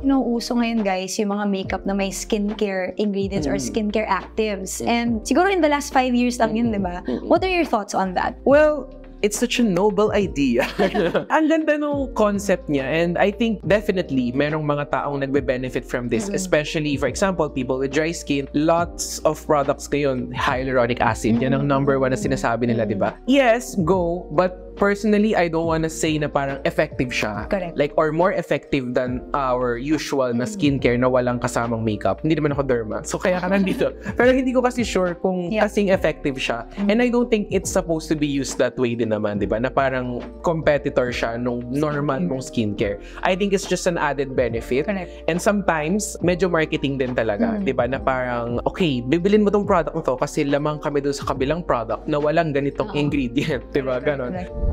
inuuso ngayon guys, yung mga makeup na may skincare ingredients or skincare actives. And siguro in the last 5 years lang yun, di ba? What are your thoughts on that? Well, it's such a noble idea. Ang ganda nung concept niya, and I think definitely merong mga taong nagbe-benefit from this, especially for example people with dry skin. Lots of products ngayon hyaluronic acid, yan ang #1 na sinasabi nila, di ba? Yes, go, but personally, I don't wanna say na parang effective siya. Correct. Like, or more effective than our usual na skincare na walang kasamang makeup. Hindi naman ako derma. So, kaya ka nandito. Pero hindi ko kasi sure kung kasing effective siya. And I don't think it's supposed to be used that way din naman, di ba? Na parang competitor siya nung normal mong skincare. I think it's just an added benefit. Correct. And sometimes, medyo marketing din talaga. Di ba? Na parang, okay, bibilin mo tong product mo to kasi lamang kami doon sa kabilang product na walang ganitong ingredient. Di ba? Ganon. Correct.